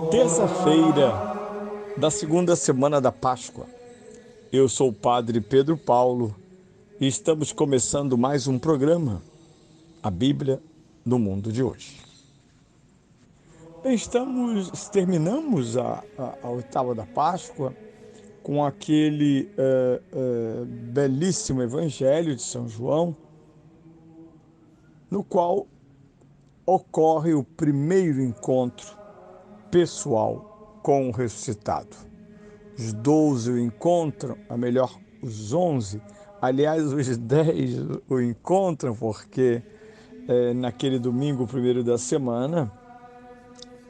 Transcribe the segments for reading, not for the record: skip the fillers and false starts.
Terça-feira da segunda semana da Páscoa. Eu sou o Padre Pedro Paulo e estamos começando mais um programa, a Bíblia no Mundo de hoje. Bem, terminamos a oitava da Páscoa com aquele belíssimo Evangelho de São João, no qual ocorre o primeiro encontro pessoal com o ressuscitado. Os 12 o encontram, a melhor, os 11, aliás, os 10 o encontram, porque naquele domingo, primeiro da semana,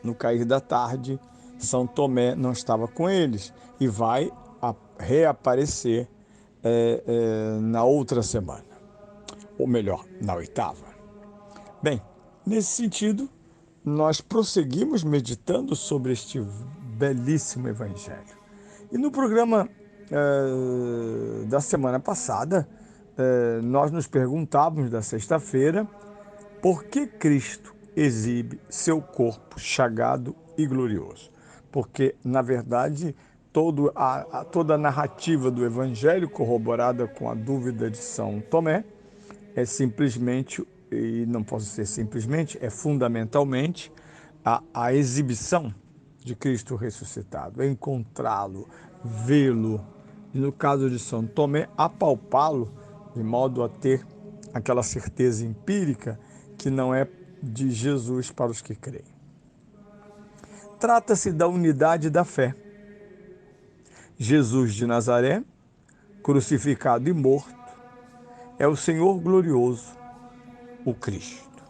no cair da tarde, São Tomé não estava com eles e vai reaparecer na outra semana, ou melhor, na oitava. Bem, nesse sentido, nós prosseguimos meditando sobre este belíssimo Evangelho. E no programa da semana passada, nós nos perguntávamos da sexta-feira por que Cristo exibe seu corpo chagado e glorioso. Porque, na verdade, toda a narrativa do Evangelho, corroborada com a dúvida de São Tomé, é simplesmente, e não posso ser simplesmente, é fundamentalmente a exibição de Cristo ressuscitado, é encontrá-lo, vê-lo, e no caso de São Tomé, apalpá-lo, de modo a ter aquela certeza empírica que não é de Jesus para os que creem. Trata-se da unidade da fé. Jesus de Nazaré, crucificado e morto, é o Senhor glorioso, o Cristo.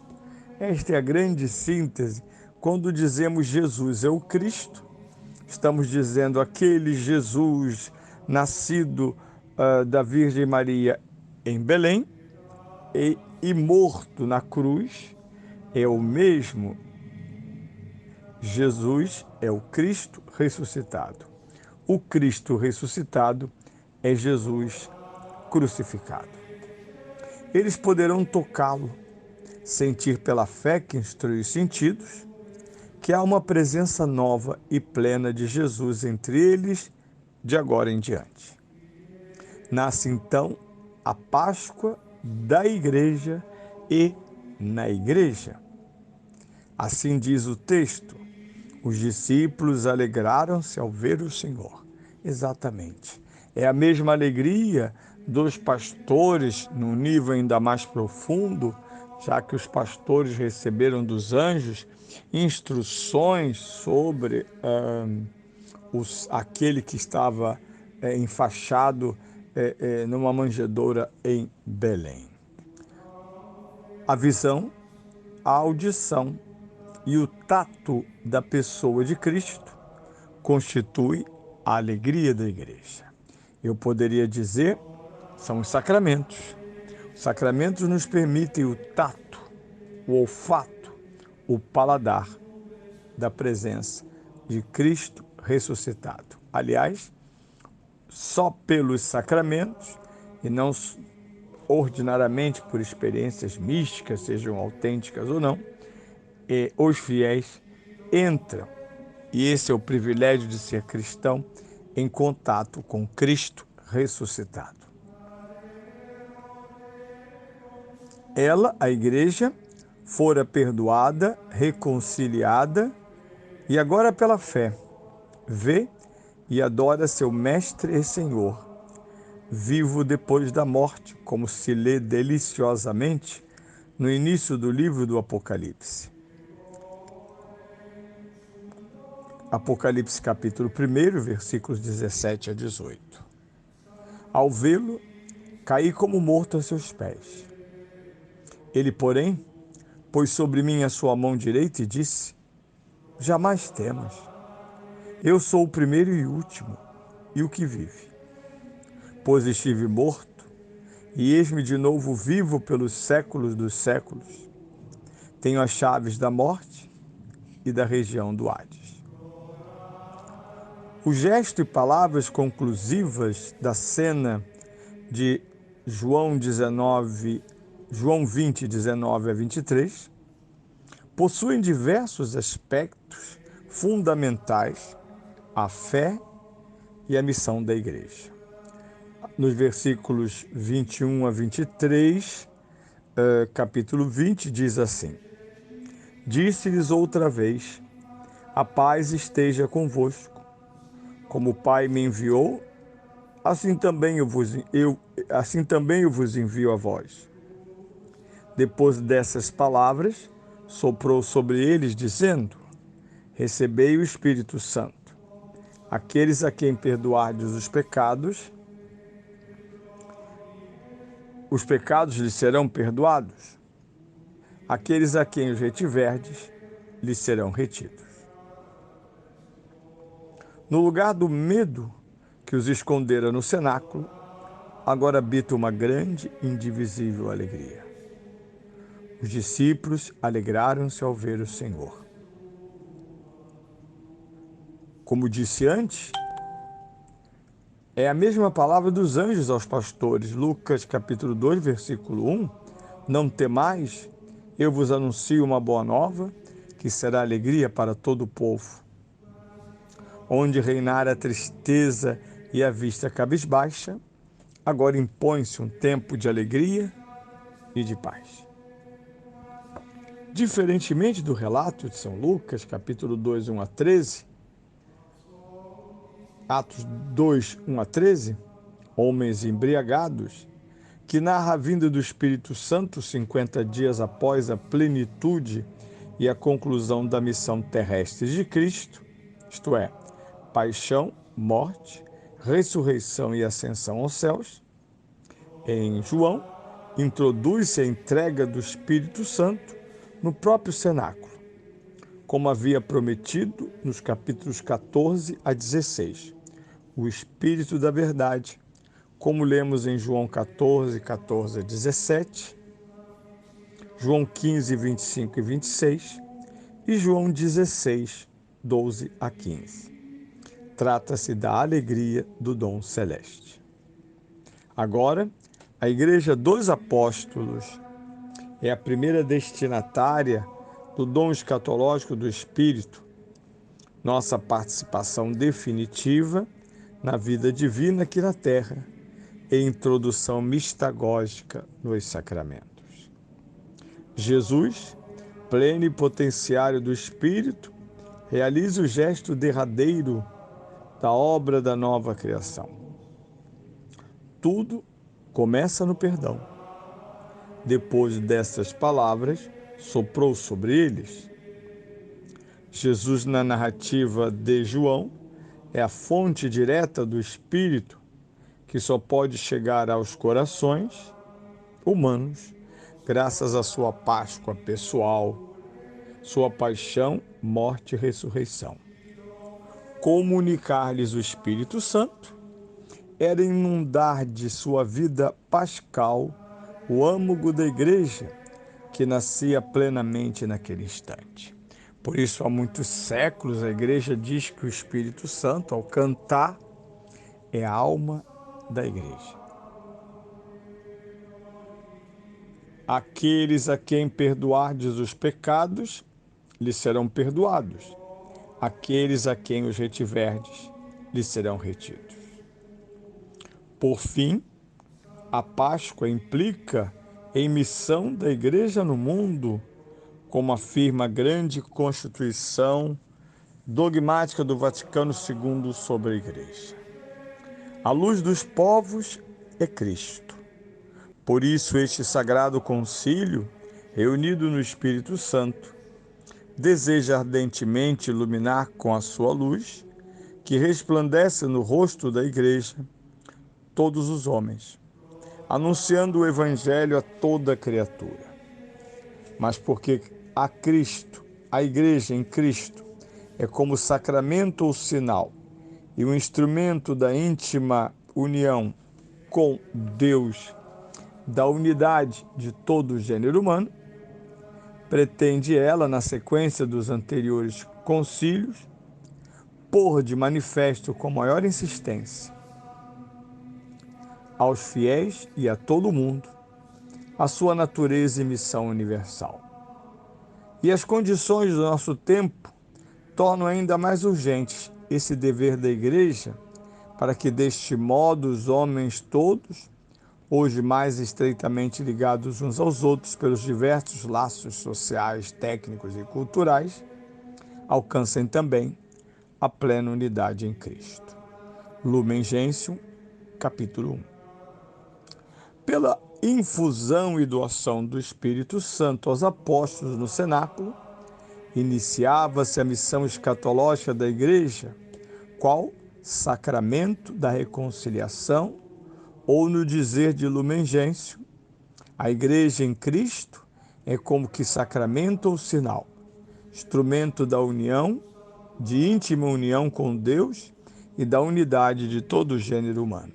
Esta é a grande síntese. Quando dizemos Jesus é o Cristo, estamos dizendo aquele Jesus nascido da Virgem Maria em Belém e morto na cruz, é o mesmo Jesus, é o Cristo ressuscitado. O Cristo ressuscitado é Jesus crucificado. Eles poderão tocá-lo, sentir pela fé que instrui os sentidos, que há uma presença nova e plena de Jesus entre eles de agora em diante. Nasce então a Páscoa da Igreja e na Igreja. Assim diz o texto: os discípulos alegraram-se ao ver o Senhor. Exatamente. É a mesma alegria dos pastores, num nível ainda mais profundo, já que os pastores receberam dos anjos instruções sobre aquele que estava enfaixado numa manjedoura em Belém. A visão, a audição e o tato da pessoa de Cristo constitui a alegria da igreja. Eu poderia dizer, são os sacramentos. Os sacramentos nos permitem o tato, o olfato, o paladar da presença de Cristo ressuscitado. Aliás, só pelos sacramentos e não ordinariamente por experiências místicas, sejam autênticas ou não, os fiéis entram, e esse é o privilégio de ser cristão, em contato com Cristo ressuscitado. Ela, a igreja, fora perdoada, reconciliada e agora pela fé vê e adora seu Mestre e Senhor, vivo depois da morte, como se lê deliciosamente no início do livro do Apocalipse. Apocalipse capítulo 1, versículos 17 a 18. Ao vê-lo, caí como morto a seus pés. Ele, porém, pôs sobre mim a sua mão direita e disse: jamais temas. Eu sou o primeiro e o último, e o que vive. Pois estive morto, e eis-me de novo vivo pelos séculos dos séculos. Tenho as chaves da morte e da região do Hades. O gesto e palavras conclusivas da cena de João 20, 19 a 23, possuem diversos aspectos fundamentais à fé e à missão da igreja. Nos versículos 21 a 23, capítulo 20, diz assim: Disse-lhes outra vez: A paz esteja convosco. Como o Pai me enviou, assim também eu vos envio a vós. Depois dessas palavras, soprou sobre eles, dizendo: Recebei o Espírito Santo. Aqueles a quem perdoardes os pecados lhes serão perdoados. Aqueles a quem os retiverdes, lhes serão retidos. No lugar do medo que os escondera no cenáculo, agora habita uma grande e indivisível alegria. Os discípulos alegraram-se ao ver o Senhor. Como disse antes, é a mesma palavra dos anjos aos pastores. Lucas capítulo 2, versículo 1. Não temais, eu vos anuncio uma boa nova, que será alegria para todo o povo. Onde reinar a tristeza e a vista cabisbaixa, agora impõe-se um tempo de alegria e de paz. Diferentemente do relato de São Lucas, capítulo 2, 1 a 13, Atos 2, 1 a 13, homens embriagados, que narra a vinda do Espírito Santo 50 dias após a plenitude e a conclusão da missão terrestre de Cristo, isto é, paixão, morte, ressurreição e ascensão aos céus. Em João, introduz-se a entrega do Espírito Santo no próprio cenáculo, como havia prometido nos capítulos 14 a 16. O Espírito da Verdade, como lemos em João 14, 14 a 17, João 15, 25 e 26 e João 16, 12 a 15. Trata-se da alegria do dom celeste. Agora, a Igreja dos Apóstolos é a primeira destinatária do dom escatológico do Espírito, nossa participação definitiva na vida divina aqui na Terra e introdução mistagógica nos sacramentos. Jesus, plenipotenciário do Espírito, realiza o gesto derradeiro da obra da nova criação. Tudo começa no perdão. Depois dessas palavras, soprou sobre eles. Jesus, na narrativa de João, é a fonte direta do Espírito que só pode chegar aos corações humanos graças à sua Páscoa pessoal, sua paixão, morte e ressurreição. Comunicar-lhes o Espírito Santo era inundar de sua vida pascal o âmago da igreja que nascia plenamente naquele instante. Por isso, há muitos séculos, a igreja diz que o Espírito Santo, ao cantar, é a alma da igreja. Aqueles a quem perdoardes os pecados, lhes serão perdoados. Aqueles a quem os retiverdes, lhes serão retidos. Por fim, a Páscoa implica em missão da Igreja no mundo, como afirma a grande Constituição dogmática do Vaticano II sobre a Igreja. A luz dos povos é Cristo. Por isso, este sagrado concílio, reunido no Espírito Santo, deseja ardentemente iluminar com a sua luz, que resplandece no rosto da Igreja, todos os homens, anunciando o Evangelho a toda criatura. Mas porque a Cristo, a Igreja em Cristo, é como sacramento ou sinal e um instrumento da íntima união com Deus, da unidade de todo o gênero humano, pretende ela, na sequência dos anteriores concílios, pôr de manifesto com maior insistência aos fiéis e a todo mundo a sua natureza e missão universal. E as condições do nosso tempo tornam ainda mais urgente esse dever da Igreja, para que deste modo os homens todos, hoje mais estreitamente ligados uns aos outros pelos diversos laços sociais, técnicos e culturais, alcancem também a plena unidade em Cristo. Lumen Gentium, capítulo 1. Pela infusão e doação do Espírito Santo aos apóstolos no cenáculo, iniciava-se a missão escatológica da Igreja, qual sacramento da reconciliação, ou no dizer de Lumen Gentium, a Igreja em Cristo é como que sacramento ou sinal, instrumento da união, de íntima união com Deus e da unidade de todo o gênero humano,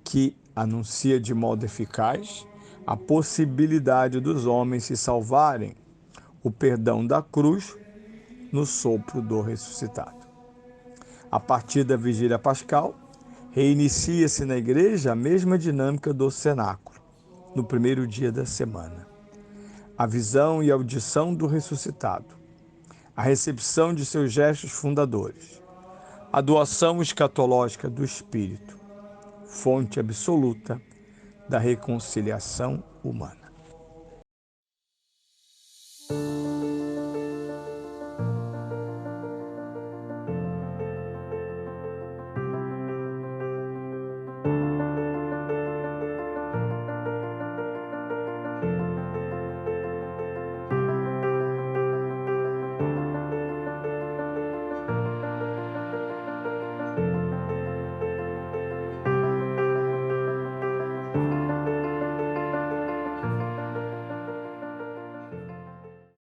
que anuncia de modo eficaz a possibilidade dos homens se salvarem, o perdão da cruz no sopro do ressuscitado. A partir da vigília pascal, reinicia-se na Igreja a mesma dinâmica do cenáculo, no primeiro dia da semana. A visão e audição do ressuscitado, a recepção de seus gestos fundadores, a doação escatológica do Espírito, fonte absoluta da reconciliação humana.